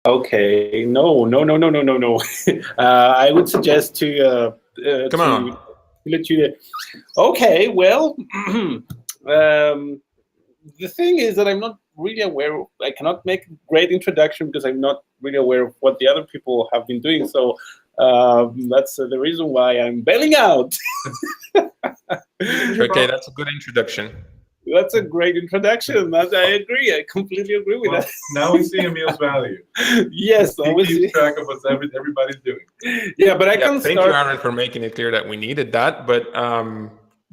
Okay, no, no, no, no, no, no, no. I would suggest Come on. let you. Okay, well, the thing is that I'm not really aware. I cannot make a great introduction because I'm not really aware of what the other people have been doing. So that's the reason why I'm bailing out. Okay, that's a good introduction. That's a great introduction. I agree. I completely agree with Well, that. now we see Emil's value. Yes, He keeps track of what everybody's doing. Yeah, but I Yeah, can thank you, start. Aaron, for making it clear that we needed that. But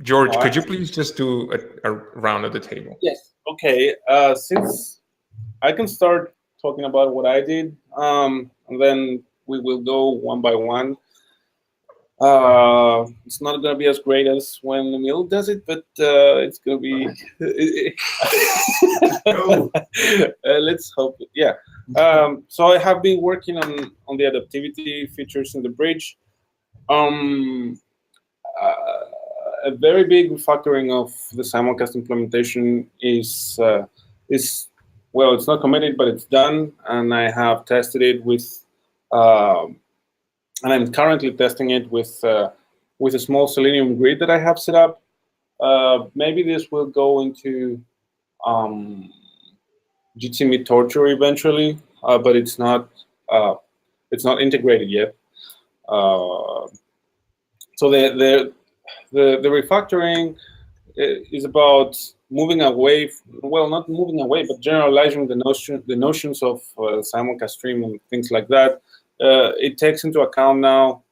George, No, could you please just do a round of the table? Yes. Okay. Since I can start talking about what I did, and then we will go one by one. It's not gonna be as great as when Emil does it, but it's gonna be. Go. Let's hope. Yeah. So I have been working on the adaptivity features in the bridge. Um, a very big refactoring of the simulcast implementation is well, it's not committed, but it's done, and I have tested it with, and I'm currently testing it with a small Selenium grid that I have set up. Maybe this will go into Jitsi mid torture eventually, but it's not integrated yet. So the refactoring is about moving away, well, not moving away, but generalizing the notions of simulcast stream and things like that. It takes into account now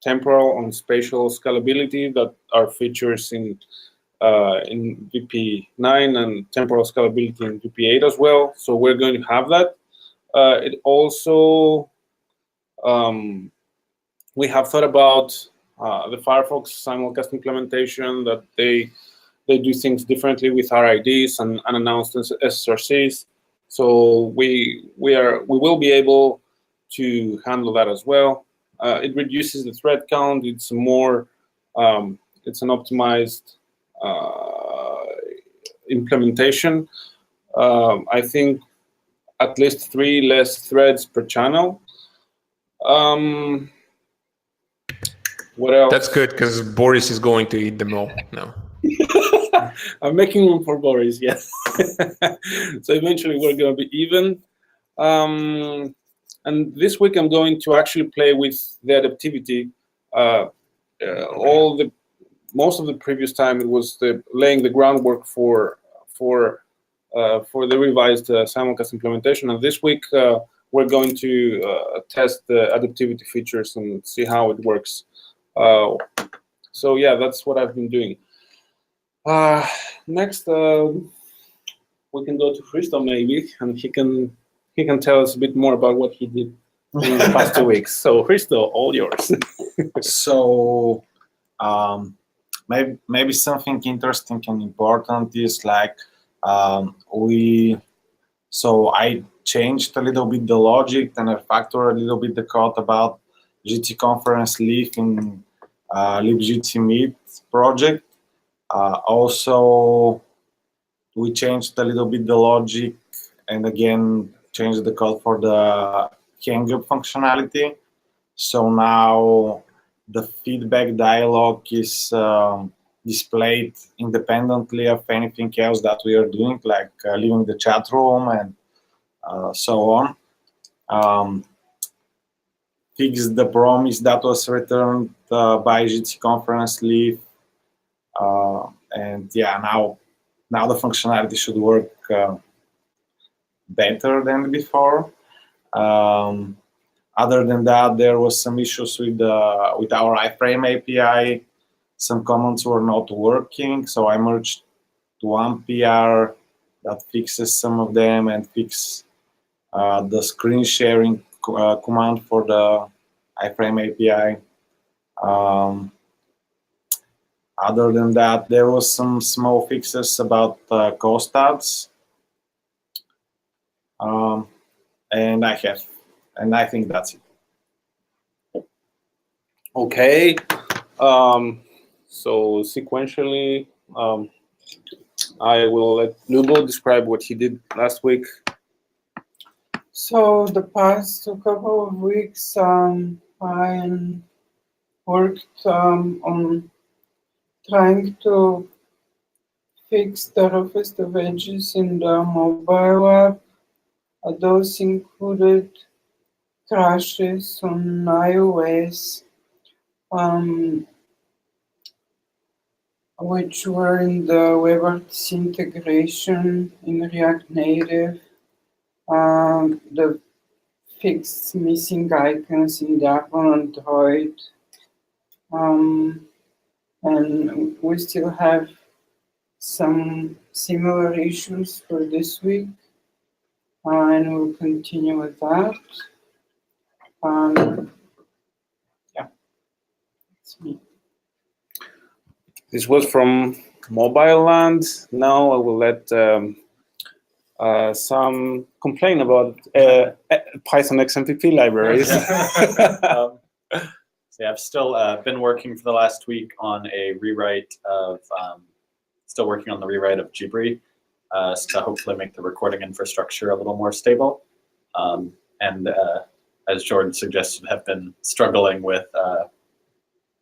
temporal and spatial scalability that are features in VP9 and temporal scalability in VP8 as well. So we're going to have that. It also we have thought about the Firefox simulcast implementation, that they do things differently with RIDs and unannounced SRCs. So we will be able to handle that as well. It reduces the thread count. It's more it's an optimized implementation. I think at least 3 less threads per channel. What else? That's good because Boris is going to eat them all now. I'm making room for Boris, yes. So eventually we're going to be even. And this week I'm going to actually play with the adaptivity. Most of the previous time it was laying the groundwork for the revised simulcast implementation. And this week we're going to test the adaptivity features and see how it works. So yeah, that's what I've been doing. Next, we can go to Christo maybe, and he can tell us a bit more about what he did in the past 2 weeks. So Christo, all yours. So maybe something interesting and important is like I changed a little bit the logic and I refactored a little bit the code about Jitsi conference leaf in libjitsi mid project. Also, we changed a little bit the logic and again changed the code for the hang-up functionality. So now the feedback dialog is displayed independently of anything else that we are doing, like leaving the chat room and so on. Fixed the promise that was returned by Jitsi conference leaf. And yeah, now the functionality should work better than before. Other than that, there was some issues with our iframe API. Some commands were not working, so I merged to one PR that fixes some of them and fix the screen sharing command for the iframe API. Other than that, there was some small fixes about cost ads, and I think that's it. Okay. So sequentially, I will let Lubo describe what he did last week. So the past couple of weeks, I worked on trying to fix the roughest of edges in the mobile app. Those included crashes on iOS, um, which were in the WebArts integration in React Native, the fixed missing icons in the app on Android, and we still have some similar issues for this week, and we'll continue with that. Yeah, that's me. This was from Mobile Land. Now I will let Sam complain about Python XMPP libraries. So yeah, I've still been working for the last week on a rewrite of, still working on the rewrite of Jitsi to hopefully make the recording infrastructure a little more stable. And as Jordan suggested, have been struggling with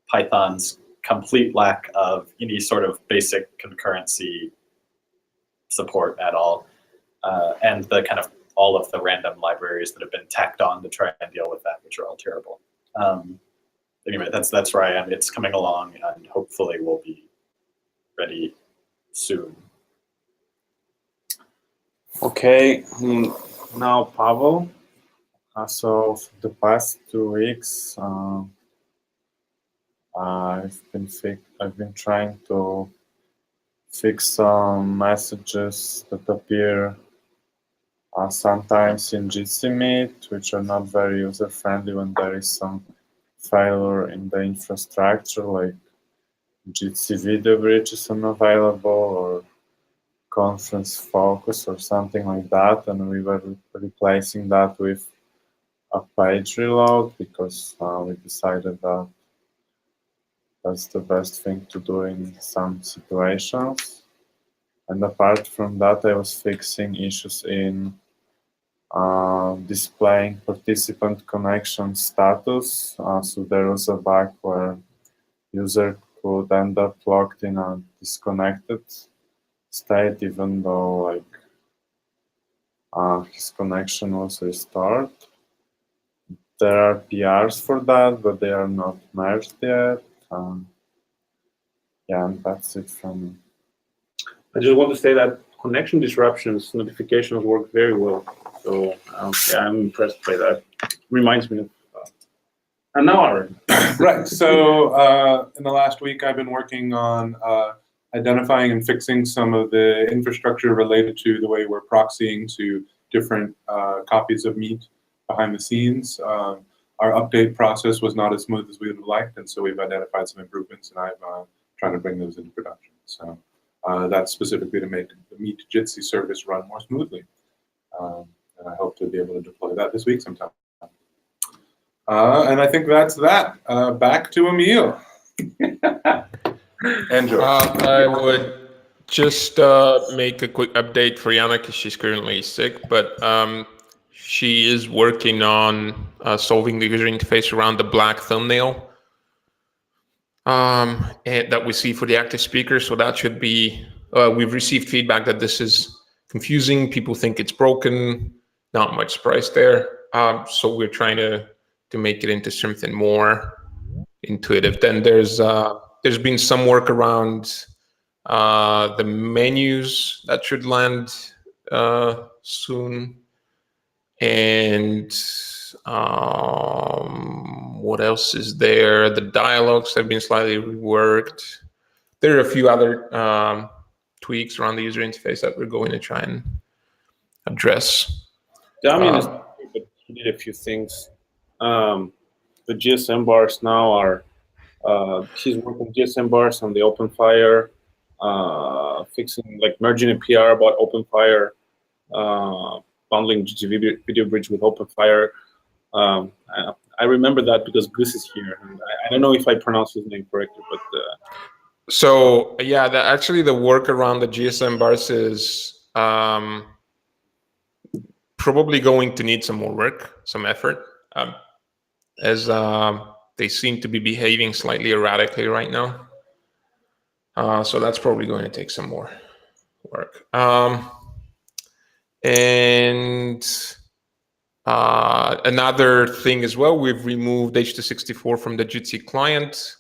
Python's complete lack of any sort of basic concurrency support at all, and the kind of all of the random libraries that have been tacked on to try and deal with that, which are all terrible. Anyway, that's where I am. It's coming along, and hopefully we'll be ready soon. Okay, now Pavel. So for the past 2 weeks, I've been trying to fix some messages that appear sometimes in Jitsi Meet, which are not very user-friendly when there is some failure in the infrastructure, like Jitsi video bridge is unavailable or conference focus or something like that, and we were replacing that with a page reload because we decided that that's the best thing to do in some situations. And apart from that, I was fixing issues in displaying participant connection status. So there was a bug where user could end up locked in a disconnected state, even though his connection was restored. There are PRs for that, but they are not merged yet. Yeah, and that's it from me. I just want to say that connection disruptions notifications work very well. So yeah, I'm impressed by that. Reminds me of and now Aaron. Right. So in the last week, I've been working on identifying and fixing some of the infrastructure related to the way we're proxying to different copies of Meet behind the scenes. Our update process was not as smooth as we would have liked, and so we've identified some improvements, and I'm trying to bring those into production. So that's specifically to make the Meet Jitsi service run more smoothly. And I hope to be able to deploy that this week sometime. And I think that's that. Back to Emil. And George. I would just make a quick update for Yana because she's currently sick, but she is working on solving the user interface around the black thumbnail and that we see for the active speaker. So that should be, we've received feedback that this is confusing. People think it's broken, not much surprise there. So we're trying to make it into something more intuitive. Then there's been some work around the menus that should land soon. And what else is there? The dialogues have been slightly reworked. There are a few other tweaks around the user interface that we're going to try and address. Damien is, but he did a few things. The GSM bars now are, he's working GSM bars on the OpenFire, fixing, like merging a PR about OpenFire, bundling Jitsi video bridge with OpenFire. I remember that because Gus is here. And I don't know if I pronounced his name correctly, but. So yeah, actually the work around the GSM bars is probably going to need some more work, some effort, as they seem to be behaving slightly erratically right now. So that's probably going to take some more work. And another thing as well, we've removed H264 from the Jitsi client.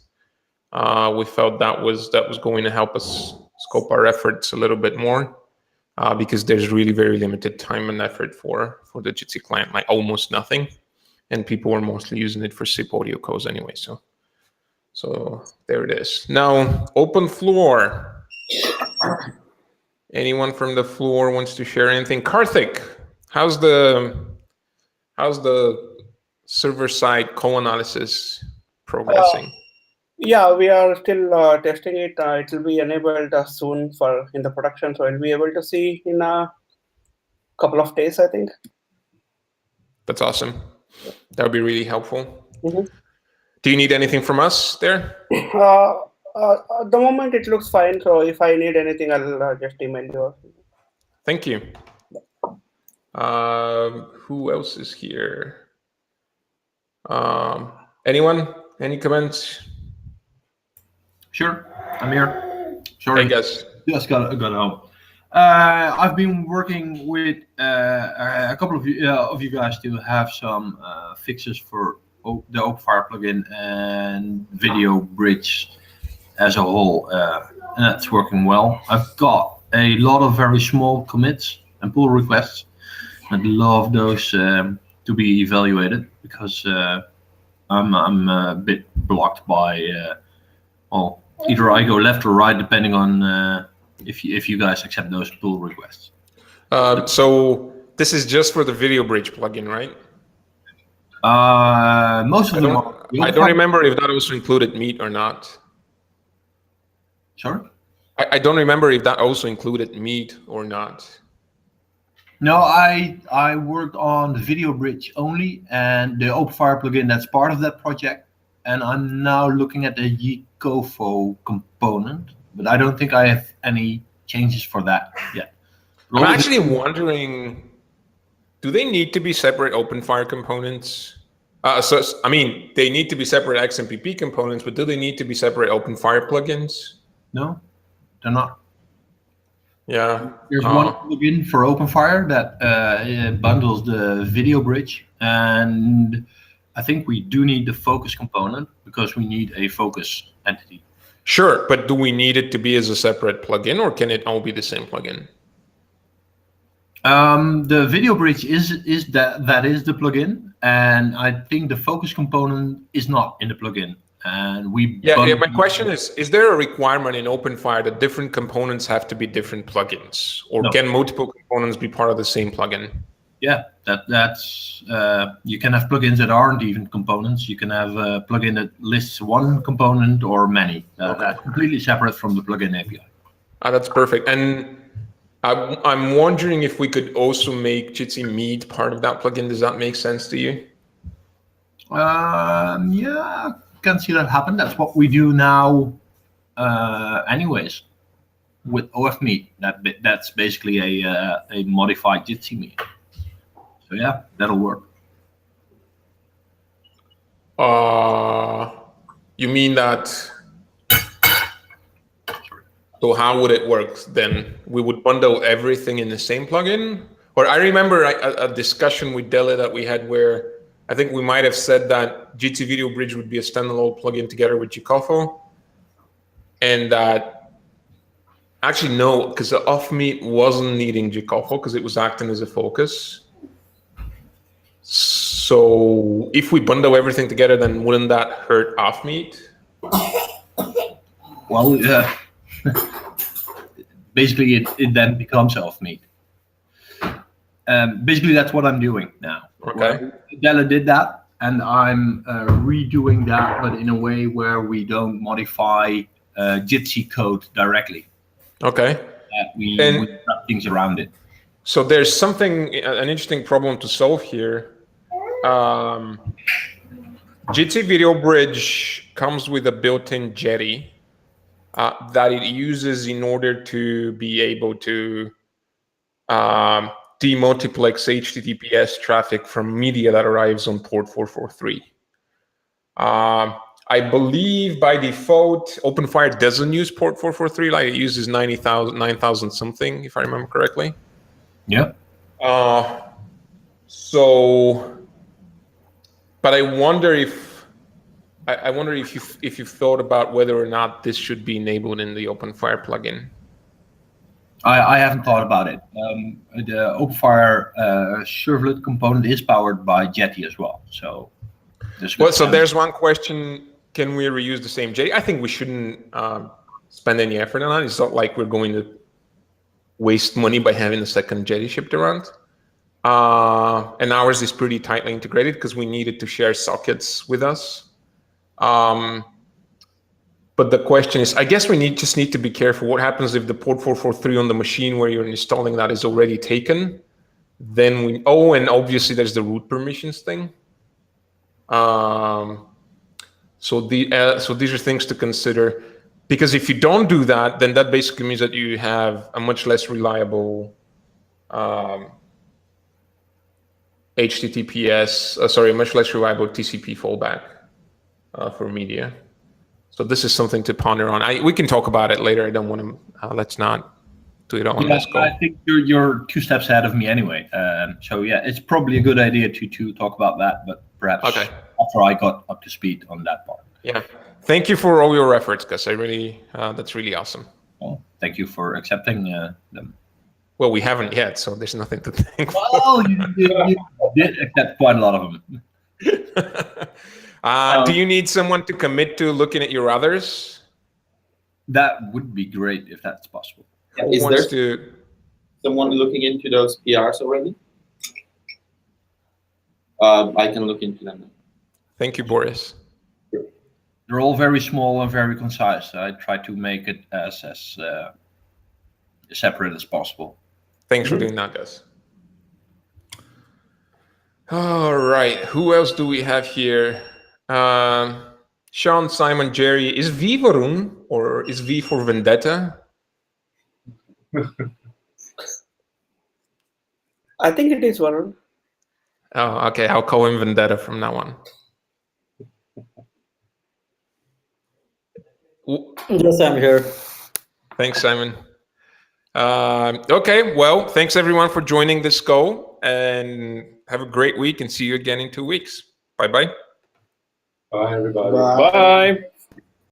We felt that was going to help us scope our efforts a little bit more, because there's really very limited time and effort for the Jitsi client, like almost nothing, and people are mostly using it for SIP audio codes anyway. So there it is. Now, open floor. Anyone from the floor wants to share anything? Karthik, how's the server-side co-analysis progressing? Yeah, we are still testing it. It will be enabled soon in the production, so we'll be able to see in a couple of days, I think. That's awesome. That would be really helpful. Mm-hmm. Do you need anything from us there? At the moment, it looks fine. So if I need anything, I'll just email you. Thank you. Who else is here? Anyone? Any comments? Sure, I'm here. Sorry, Hey guys. just got out. I've been working with a couple of you guys to have some fixes for the OpenFire plugin and Video Bridge as a whole, and that's working well. I've got a lot of very small commits and pull requests. I'd love those to be evaluated, because I'm a bit blocked by well, either I go left or right depending on if you guys accept those pull requests. So this is just for the Video Bridge plugin, right? Most of them are. I don't remember if that also included Meet or not. Sorry? I don't remember if that also included Meet or not. No, I worked on the Video Bridge only and the OpenFire plugin that's part of that project. And I'm now looking at the Ycofo component, but I don't think I have any changes for that yet. I'm actually wondering, do they need to be separate OpenFire components? So I mean, they need to be separate XMPP components, but do they need to be separate OpenFire plugins? No, they're not. Yeah. There's one plugin for OpenFire that bundles the Video Bridge, and I think we do need the focus component because we need a focus entity. Sure, but do we need it to be as a separate plugin, or can it all be the same plugin? The Video Bridge is that is the plugin, and I think the focus component is not in the plugin. And my question is there a requirement in OpenFire that different components have to be different plugins, or No. can multiple components be part of the same plugin? Yeah, that's you can have plugins that aren't even components. You can have a plugin that lists one component or many. That's completely separate from the plugin API. That's perfect. And I'm wondering if we could also make Jitsi Meet part of that plugin. Does that make sense to you? Yeah, can see that happen. That's what we do now, anyways, with OF Meet. That's basically a modified Jitsi Meet. So yeah, that'll work. You mean that? So how would it work then? We would bundle everything in the same plugin? Or I remember a discussion with Dele that we had where I think we might have said that Jitsi Video Bridge would be a standalone plugin together with Ycofo. And that, actually no, because the off-meet wasn't needing Ycofo because it was acting as a focus. So if we bundle everything together, then wouldn't that hurt off-meet? Well, basically it then becomes off-meet. Basically, that's what I'm doing now. Okay. Della did that, and I'm redoing that, but in a way where we don't modify Jitsi code directly. Okay. We wrap things around it. So there's something, an interesting problem to solve here. Jitsi Video Bridge comes with a built-in Jetty that it uses in order to be able to demultiplex HTTPS traffic from media that arrives on port 443. I believe by default, OpenFire doesn't use port 443, like it uses 9,000 something, if I remember correctly. Yeah. But I wonder if you've thought about whether or not this should be enabled in the OpenFire plugin. I haven't thought about it. The OpenFire servlet component is powered by Jitsi as well. So there's one question. Can we reuse the same Jitsi? I think we shouldn't spend any effort on it. It's not like we're going to waste money by having a second Jitsi shipped around. And ours is pretty tightly integrated because we needed to share sockets with us. But the question is, I guess we just need to be careful. What happens if the port 443 on the machine where you're installing that is already taken? Then and obviously there's the root permissions thing. So these are things to consider, because if you don't do that, then that basically means that you have a much less reliable much less reliable TCP fallback for media. So this is something to ponder on. We can talk about it later. I don't want to. Let's not do it on this call. I think you're 2 steps ahead of me anyway. So yeah, it's probably a good idea to talk about that, but perhaps after I got up to speed on that part. Yeah. Thank you for all your efforts, Gus. That's really awesome. Well, thank you for accepting them. Well, we haven't yet, so there's nothing to thank for. Well, you did accept quite a lot of them. Do you need someone to commit to looking at your others? That would be great if that's possible. Yeah, is there someone looking into those PRs already? I can look into them now. Thank you, Boris. They're all very small and very concise. I try to make it as separate as possible. Thanks for doing that, Gus. All right, who else do we have here? Sean, Simon, Jerry. Is V Varun or is V for Vendetta? I think it is Varun. Oh, okay. I'll call him Vendetta from now on. Yes, I'm here. Thanks, Simon. Okay, well, thanks everyone for joining this call, and have a great week, and see you again in 2 weeks. Bye-bye. Bye, everybody. Bye.